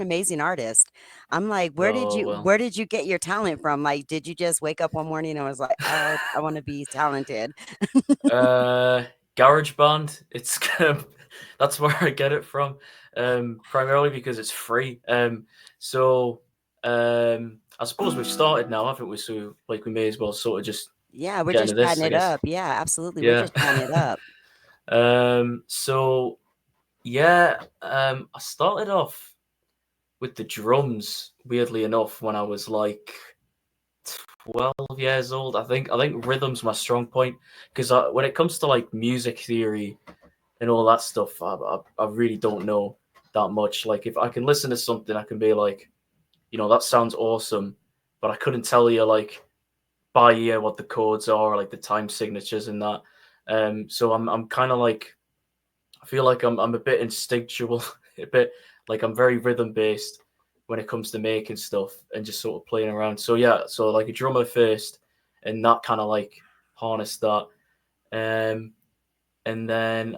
an amazing artist. I'm like, Oh well. where did you get your talent from? Like, did you just wake up one morning and was like, I want to be talented? Uh, Garage Band. It's that's where I get it from. Primarily because it's free. So I suppose we've started now, haven't we? So like we may as well sort of just Yeah, we're get into just this, chatting I it guess. up. Yeah, absolutely. We're Yeah. just chatting it up. So yeah, I started off with the drums, weirdly enough, when I was like 12 years old. I think rhythm's my strong point because when it comes to like music theory and all that stuff, I really don't know that much. Like if I can listen to something, I can be like, that sounds awesome, but I couldn't tell you like by ear what the chords are, or, like the time signatures and that. So I'm kind of like I feel like I'm a bit instinctual, a bit like I'm very rhythm based when it comes to making stuff and just sort of playing around. So yeah, so like a drummer first, and that kind of like harnessed that, um, and then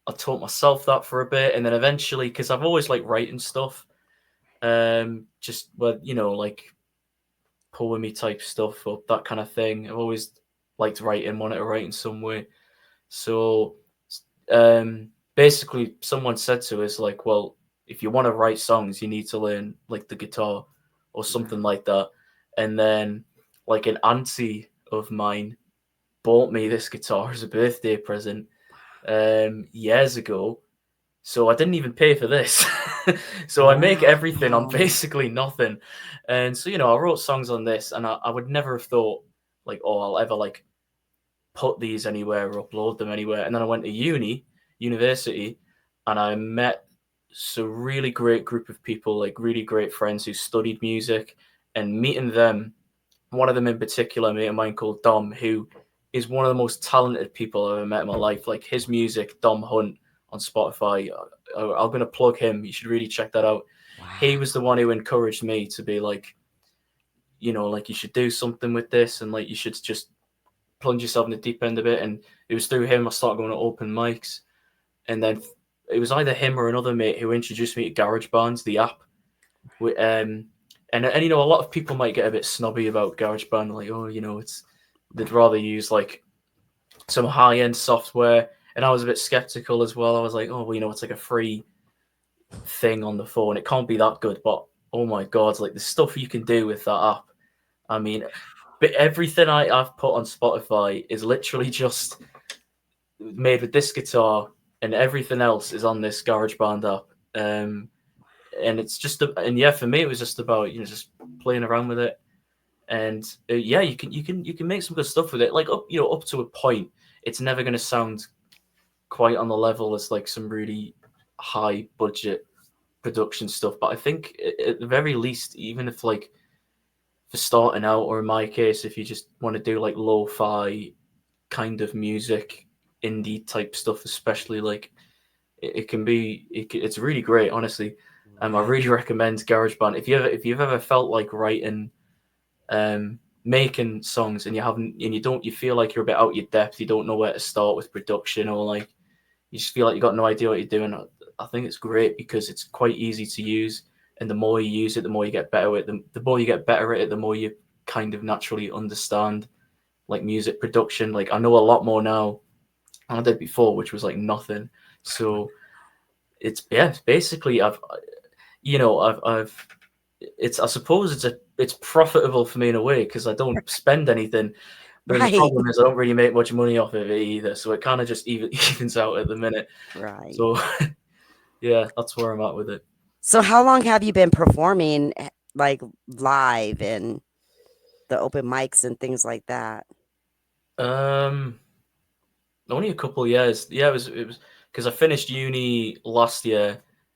I taught myself that for a bit, and then eventually, because I've always like writing stuff, just well, like poemy type stuff or that kind of thing. I've always liked writing, wanted to write in some way. So basically, someone said to us like, "Well, if you want to write songs, you need to learn like the guitar or something Right. like that." And then, like an auntie of mine bought me this guitar as a birthday present years ago. So I didn't even pay for this. So I make everything on Wow. basically nothing. And so, I wrote songs on this, and I would never have thought like, oh, I'll ever like put these anywhere or upload them anywhere. And then I went to university, and I met a really great group of people, like really great friends who studied music. And meeting them, one of them in particular, a mate of mine called Dom, who is one of the most talented people I've ever met in my life. Like his music, Dom Hunt on Spotify. I'm gonna plug him. You should really check that out. He was the Wow. one who encouraged me to be like, like you should do something with this, and like you should just plunge yourself in the deep end of it. And it was through him I started going to open mics, and then it was either him or another mate who introduced me to GarageBand, the app. And a lot of people might get a bit snobby about GarageBand, like, oh, it's they'd rather use like some high end software. And I was a bit skeptical as well. I was like, oh, well, it's like a free thing on the phone. It can't be that good. But oh my god, like the stuff you can do with that app. I mean, but everything I've put on Spotify is literally just made with this guitar, and everything else is on this GarageBand app. And it's just, and yeah, for me, it was just about just playing around with it, and yeah, you can make some good stuff with it. Like up to a point, it's never going to sound quite on the level as like some really high budget production stuff. But I think at the very least, even if like for starting out, or in my case, if you just want to do like lo-fi kind of music, indie type stuff, especially like it can be, it's really great, honestly. I Wow. really recommend GarageBand if you've ever felt like writing, making songs, and you feel like you're a bit out your depth, you don't know where to start with production, or like you just feel like you got no idea what you're doing. I think it's great because it's quite easy to use, and the more you use it, the more you get better at it. The more you get better at it, the more you kind of naturally understand like music production. Like I know a lot more now than I did before, which was like nothing. So it's basically I've it's, I suppose it's profitable for me in a way because I don't spend anything. But then the Right. problem is I don't really make much money off of it either, so it kind of just evens out at the minute. Right. So yeah, that's where I'm at with it. So how long have you been performing like live and the open mics and things like that? Um, Only a couple of years. Yeah, it was because I finished uni last year,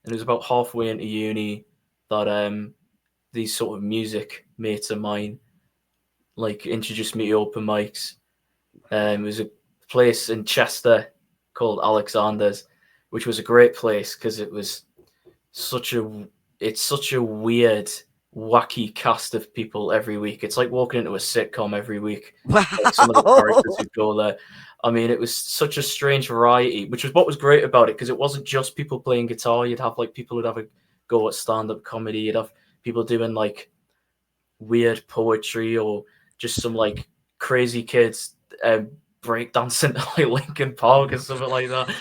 and it was about halfway into uni that these sort of music mates of mine like introduced me to open mics. It was a place in Chester called Alexander's, which was a great place because such a it's such a weird, wacky cast of people every week. It's like walking into a sitcom every week. Like some of the characters Wow. who go there. I mean, it was such a strange variety, which was what was great about it because it wasn't just people playing guitar. You'd have like people who'd have a go at stand-up comedy. You'd have people doing like weird poetry or just some like crazy kids breakdancing to like Linkin Park or something like that.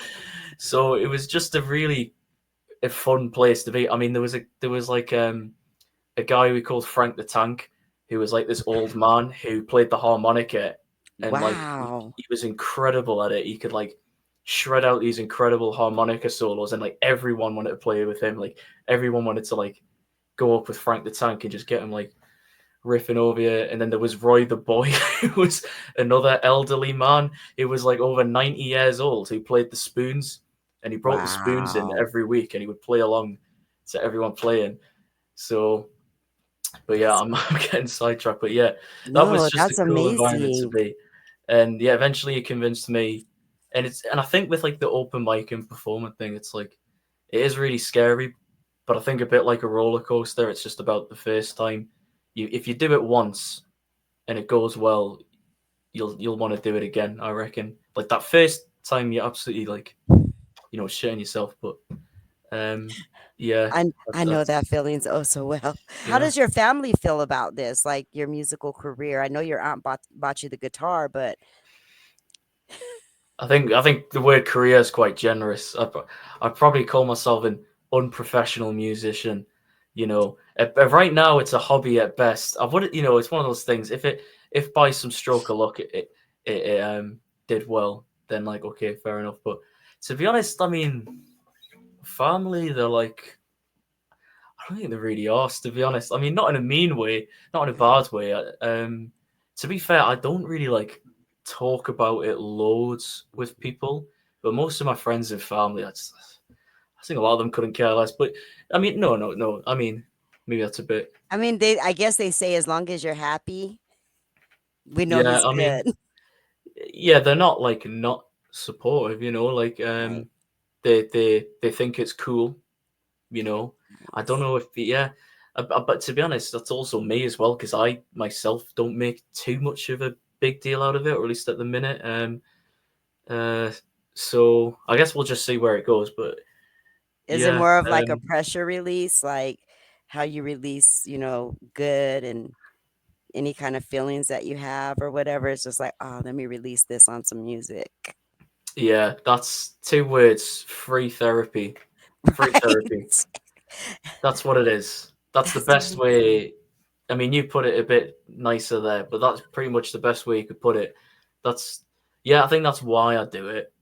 So it was just a fun place to be. I mean, there was like a guy we called Frank the Tank, who was like this old man who played the harmonica, and like Wow. he was incredible at it. He could like shred out these incredible harmonica solos, and like everyone wanted to play with him. Like everyone wanted to like go up with Frank the Tank and just get him like riffing over you. And then there was Roy the Boy, who was another elderly man who was like over 90 years old, who played the spoons, and he brought the spoons in Wow. every week, and he would play along to everyone playing. So but yeah, That's I'm getting sidetracked. But yeah, that was no, just a that's cool environment to amazing. be. And yeah, eventually it convinced me. And I think with like the open mic and performing thing, it's like it is really scary, but I think a bit like a roller coaster. It's just about the first time. You if you do it once and it goes well, you'll want to do it again. I reckon. Like that first time, you absolutely like shitting yourself. But um, yeah, I know that's that feelings oh so well. How yeah. does your family feel about this, like your musical career? I know your aunt bought you the guitar, but I think the word career is quite generous. I'd probably call myself an unprofessional musician. Right now it's a hobby at best. I would, it's one of those things. If by some stroke of luck it did well, then like okay, fair enough. But to be honest, I mean, family they're like I don't think they really are. To be honest, I mean, not in a mean way, not in a bad way. To be fair, I don't really like talk about it loads with people, but most of my friends and family, I think a lot of them couldn't care less. But I mean, no, no, no. I mean, maybe that's a bit. I mean, I guess they say as long as you're happy, we know Yeah, he's I mean, good. yeah, they're not like not supportive. Like Right. they think it's cool. I don't Nice. know if yeah, but to be honest, that's also me as well because I myself don't make too much of a big deal out of it, or at least at the minute. Uh, so I guess we'll just see where it goes. But Is it yeah, more of like a pressure release, like how you release, good and any kind of feelings that you have or whatever? It's just like, oh, let me release this on some music. yeah, that's two words: free therapy. Free therapy. Right. That's what it is. That's the That's best amazing. way. I mean, you put it a bit nicer there, but that's pretty much the best way you could put it. That's yeah, I think that's why I do it.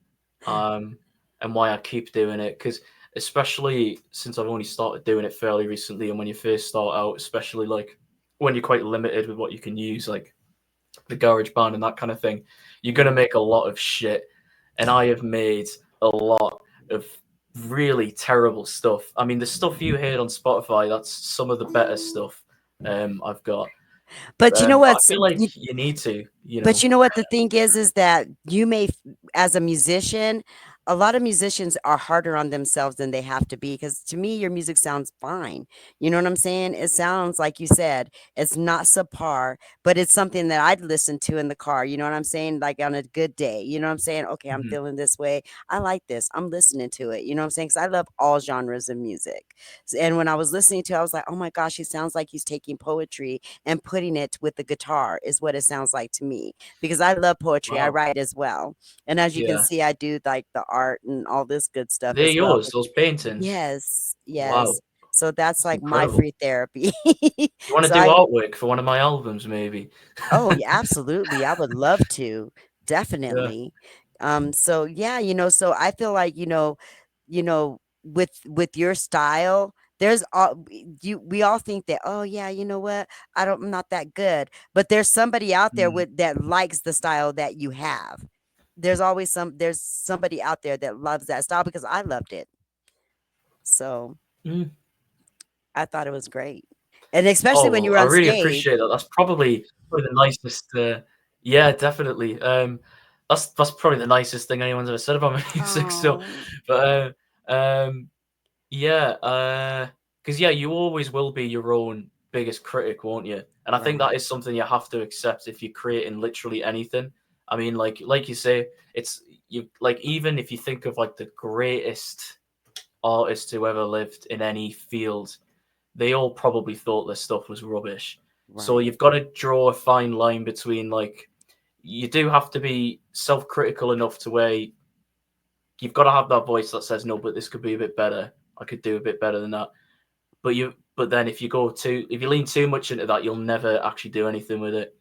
um, and why I keep doing it. Because especially since I've only started doing it fairly recently, and when you first start out, especially like when you're quite limited with what you can use, like the garage band and that kind of thing, you're gonna make a lot of shit. And I have made a lot of really terrible stuff. I mean, the stuff you heard on Spotify, that's some of the better stuff I've got. But you know But I what's feel like you need to, you But know. you know what the thing is that you may as a musician, a lot of musicians are harder on themselves than they have to be because to me your music sounds fine. You know what I'm saying? It sounds like you said, it's not subpar, but it's something that I'd listen to in the car. You know what I'm saying? Like on a good day. You know what I'm saying? Okay, I'm Mhm. feeling this way. I like this. I'm listening to it. You know what I'm saying? Cuz I love all genres of music. And when I was listening to it, I was like, "Oh my gosh, he sounds like he's taking poetry and putting it with the guitar is what it sounds like to me because I love poetry. I Wow. write as well. And as you can Yeah. see, I do like the art and all this good stuff They're as well. yours, those paintings. Yes, Wow. yes. So that's That's like my incredible. free therapy. You want to So do I artwork for one of my albums, maybe? Oh, yeah, absolutely. I would love to. Yeah. Definitely. So yeah, so I feel like, with your style, there's all we all think that, oh yeah, you know what? I'm not that good. But there's somebody out there Mm. with that likes the style that you have. There's somebody out there that loves that style because I loved it. So Mm. I thought it was great. And especially Oh when you well, were I on really stage. appreciate that. That's probably the nicest. Yeah, definitely. That's probably the nicest thing anyone's ever said about my music. So, Oh, but yeah, because yeah, you always will be your own biggest critic, won't you? And I think that right. is something you have to accept if you're creating literally anything. I mean, like you say, it's you like even if you think of like the greatest. artists who ever lived in any field, they all probably thought their stuff was rubbish. So Right. you've got to draw a fine line between, like, you do have to be self-critical enough to where you've got to have that voice that says, no, but this could be a bit better. I could do a bit better than that. But then if you lean too much into that, you'll never actually do anything with it.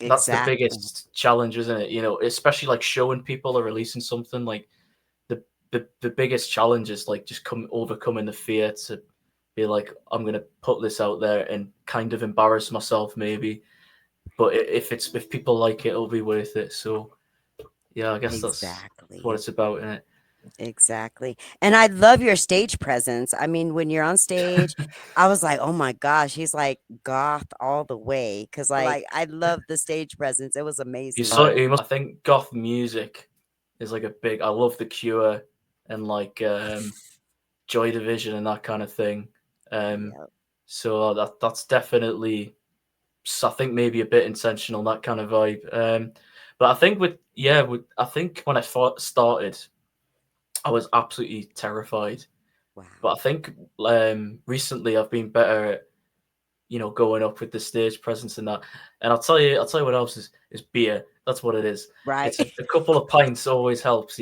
That's the Exactly. biggest challenge, isn't it? Especially like showing people or releasing something, like the biggest challenge is like just overcoming the fear to be like, I'm gonna put this out there and kind of embarrass myself maybe, but if people like it, it'll be worth it. So yeah, I guess that's what Exactly. it's about, isn't it? Exactly. And I love your stage presence. I mean, when you're on stage, I was like, "Oh my gosh, he's like goth all the way." Cause like I love the stage presence. It was amazing. I think goth music is like a big. I love The Cure and like Joy Division and that kind of thing. Um, Yeah. so that's definitely, I think, maybe a bit intentional, that kind of vibe. But I think I think when I started, I was absolutely terrified. Wow. But I think recently I've been better at, going up with the stage presence and that. And I'll tell you what else is beer. That's what it is. Right. It's a couple of pints always helps.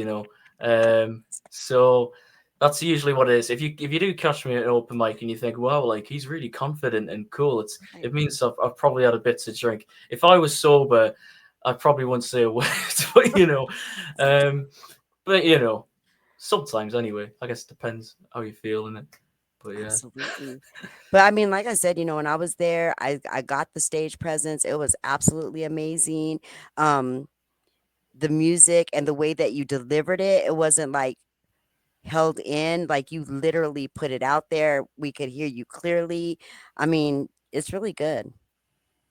So that's usually what it is. If you do catch me at an open mic and you think, wow, like he's really confident and cool, Right. it means I've probably had a bit to drink. If I was sober, I probably wouldn't say a word, but um, but sometimes anyway. I guess it depends how you feel in it. But yeah. Absolutely. But I mean, like I said, when I was there, I got the stage presence. It was absolutely amazing. Um, the music and the way that you delivered it, it wasn't like held in, like you literally put it out there. We could hear you clearly. I mean, it's really good.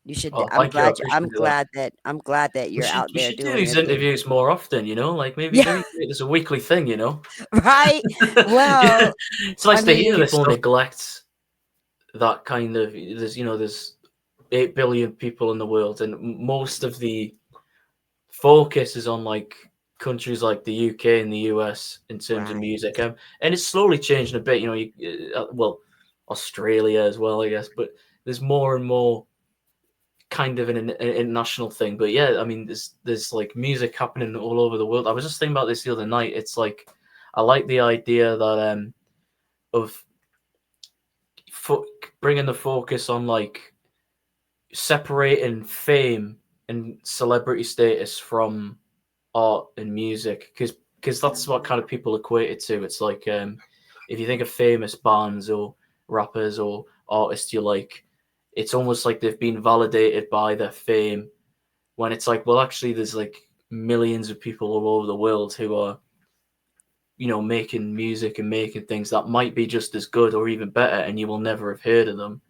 You should Oh, thank you. I appreciate that. I'm glad that you're out We there should do doing these it again. interviews more often. Like Yeah, maybe make this a weekly thing. right? Yeah, Well, it's I nice to hear mean, this stuff. Neglect that kind of. There's 8 billion people in the world, and most of the focus is on like countries like the UK and the US in terms of right. music, and it's slowly changing a bit. Well, Australia as well, I guess, but there's more and more kind of an international thing. But yeah, I mean, there's like music happening all over the world. I was just thinking about this the other night. It's like I like the idea that of fo- bringing the focus on like separating fame and celebrity status from art and music, because that's what kind of people equate it to. It's like if you think of famous bands or rappers or artists you like, it's almost like they've been validated by their fame, when it's like, well, actually there's like millions of people all over the world who are making music and making things that might be just as good or even better, and you will never have heard of them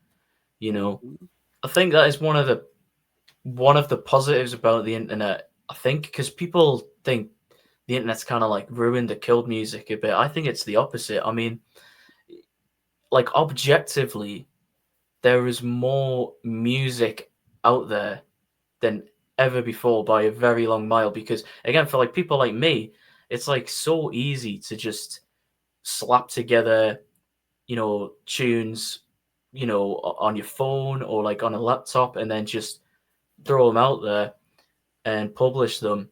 you know Mhm. I think that is one of the positives about the internet. I think because people think the internet's kind of like ruined or killed music a bit. I think it's the opposite. I mean, like, objectively, there is more music out there than ever before by a very long mile, because again, for like people like me, it's like so easy to just slap together tunes on your phone or like on a laptop, and then just throw them out there and publish them.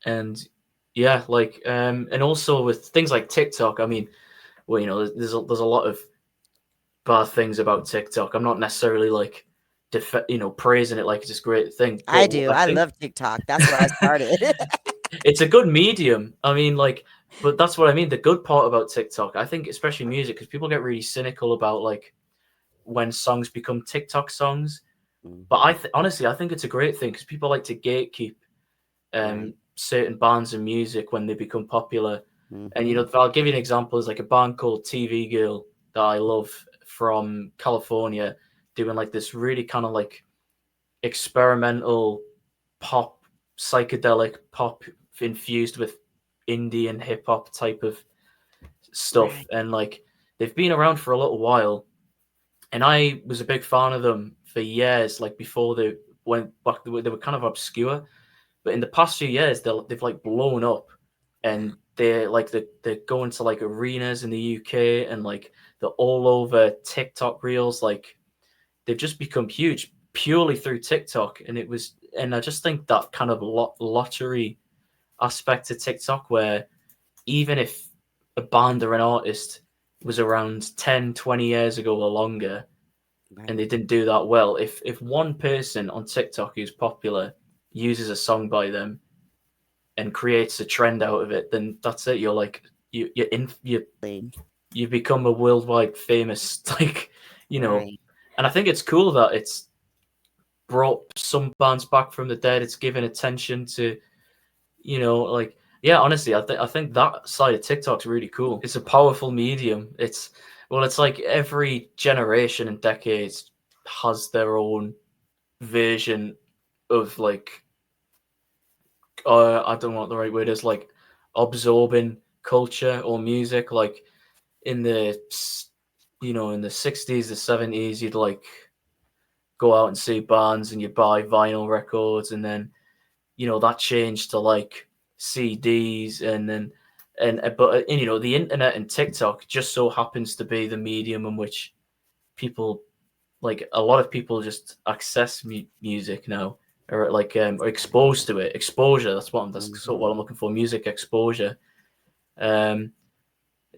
And yeah, like and also with things like TikTok, I mean, well, there's a lot of bad things about TikTok. I'm not necessarily like praising it like it's this great thing, but I do. I I think love TikTok. That's where I started. it's a good medium. I mean, like, but that's what I mean. The good part about TikTok, I think, especially music, because people get really cynical about like when songs become TikTok songs. But Mhm. honestly, I think it's a great thing because people like to gatekeep Right. certain bands and music when they become popular. And Mhm. I'll give you an example. There's like a band called TV Girl that I love from California, doing like this really kind of like experimental pop, psychedelic pop infused with indie and hip hop type of stuff. Right. And like they've been around for a little while, and I was a big fan of them for years. Like before they went back, they were kind of obscure. But in the past few years, they've like blown up, and they're going to like arenas in the UK, and like they're all over TikTok reels. Like they've just become huge purely through TikTok, and I just think that kind of lottery aspect to TikTok, where even if a band or an artist was around 10, 20 years ago or longer, and Right. they didn't do that well, if one person on TikTok who's popular uses a song by them and creates a trend out of it, then that's it. You're like Right. you become a worldwide famous like, you know. Right. And I think it's cool that it's brought some bands back from the dead. It's given attention to, like, yeah, honestly, I think that side of TikTok's really cool. It's a powerful medium. It's like every generation and decades has their own version of like, I don't know what the right word is, like absorbing culture or music. Like in the in the 60s, the 70s, you'd like go out and see bands and you'd buy vinyl records, and then that changed to like CDs, and then and the internet and TikTok just so happens to be the medium in which people, like a lot of people, just access music now, or like are exposed to it. Exposure, that's sort of what I'm Mhm. looking for. Music exposure. Um,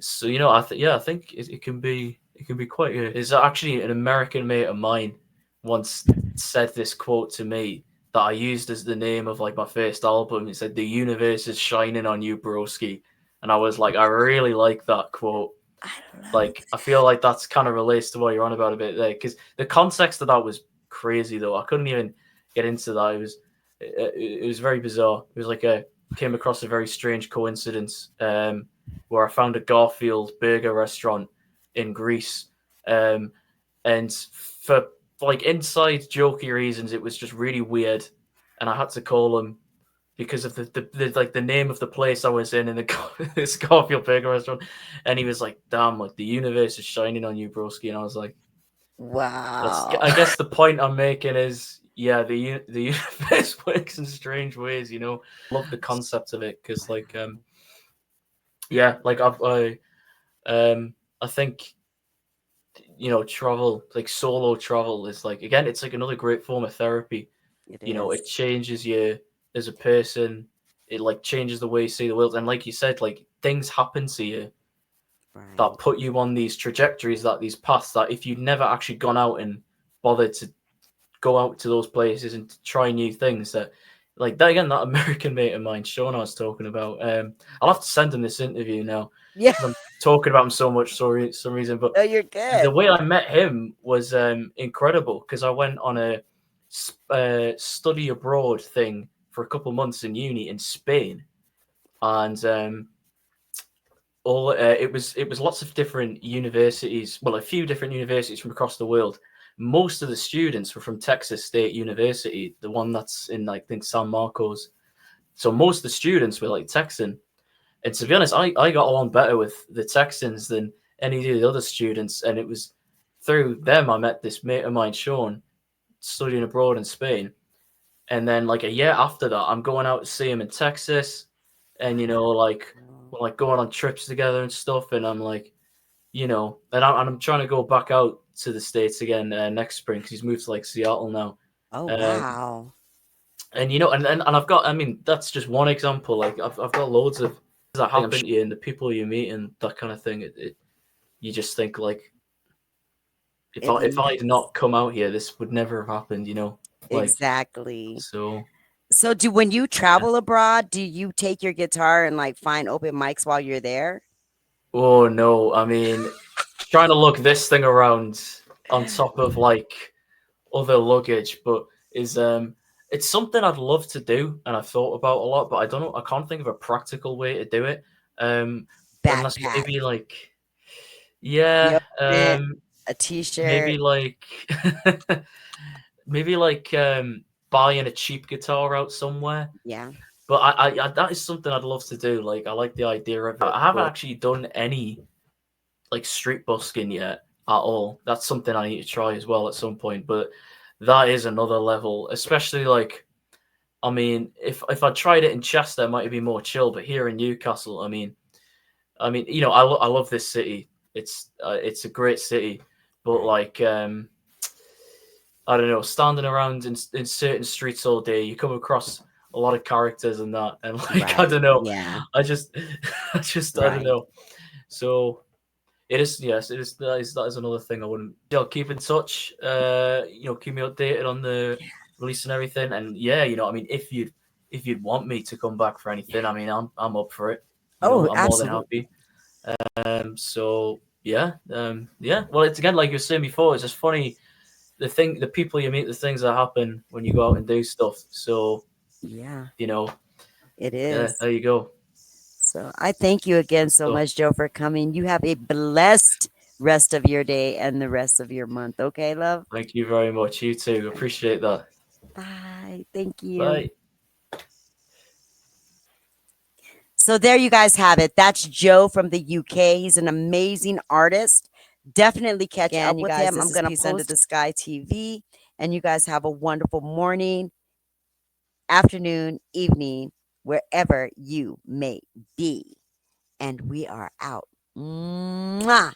so I think it can be quite good. There's actually an American mate of mine once said this quote to me that I used as the name of like my first album. He said, "The universe is shining on you, broski," and I was like, I really like that quote. I love Like, I feel like that's kind of relates to what you're on about a bit there, because the context of that was crazy though. I couldn't even get into that. It was very bizarre. It was like came across a very strange coincidence, where I found a Garfield burger restaurant in Greece, um, and for like inside jokey reasons, it was just really weird, and I had to call him because of the like the name of the place I was in the this Garfield burger restaurant, and he was like, "Damn, like the universe is shining on you, broski," and I was like, "That's." Wow. I guess the point I'm making is, yeah, the universe works in strange ways. Love the concept of it because, like, yeah, like I think travel, like solo travel, is like, again, it's like another great form of therapy. It It is. changes you as a person. It like changes the way you see the world, and like you said, like things happen to you that Right. put you on these trajectories, that these paths, that if you'd never actually gone out and bothered to go out to those places and to try new things, that like that, again, that American mate of mine, Sean, I was talking about. I'll have to send him this interview now Yeah. because I'm talking about him so much for some reason. But No, you're the good. way I met him was incredible, because I went on a study abroad thing for a couple months in uni in Spain, and all it was lots of different universities, well, a few different universities from across the world. Most of the students were from Texas State University, the one that's in, like, I think, San Marcos. So most of the students were like Texan, and to be honest, I got along better with the Texans than any of the other students, and it was through them I met this mate of mine, Sean, studying abroad in Spain. And then like a year after that, I'm going out to see him in Texas, and like Wow. we're like going on trips together and stuff. And I'm like, and I'm trying to go back out to the States again next spring, because he's moved to like Seattle now. Oh, Um, wow. and and I've got, I mean, that's just one example. Like I've got loads of that happen to you, and the people you meet and that kind of thing. You just think like, if It I'd makes not come out here, this would never have happened. Like, exactly. so. So do when you Yeah. travel abroad, do you take your guitar and like find open mics while you're there? Oh no, I mean, trying to lug this thing around on top of like other luggage, but is it's something I'd love to do and I've thought about a lot, but I don't know, I can't think of a practical way to do it. Um, unless Backpack, maybe like, yeah, deodorant, a t-shirt. maybe like maybe like buying a cheap guitar out somewhere. Yeah. But I that is something I'd love to do. Like, I like the idea of it. I haven't But actually done any like street busking yet at all. That's something I need to try as well at some point. But that is another level, especially like I mean, if I tried it in Chester, it might be more chill. But here in Newcastle, I love this city. It's a great city, but Right. like I don't know, standing around in certain streets all day, you come across a lot of characters and that, and like I Right. don't know, Yeah. I just I don't Right. know. So it is, yes, it is. That is another thing I wouldn't. Keep in touch. Keep me updated on the release and everything. And yeah, I mean, if you'd want me to come back for anything, I mean, I'm up for it. Oh, I'm more than absolutely. happy. So yeah, yeah. Well, it's again like you were saying before. It's just funny the people you meet, the things that happen when you go out and do stuff. So Yeah, you know, it yeah. is. There you go. So I thank you again so So much, Joe, for coming. You have a blessed rest of your day and the rest of your month. Okay, love? thank you very much. You too. Appreciate that. Bye. Thank you. Bye. So there you guys have it. That's Joe from the UK. He's an amazing artist. Definitely catch Again, up you with guys, him. this I'm is going to Peace Under post the Sky TV. And you guys have a wonderful morning, afternoon, evening, wherever you may be. And we are out. Mwah.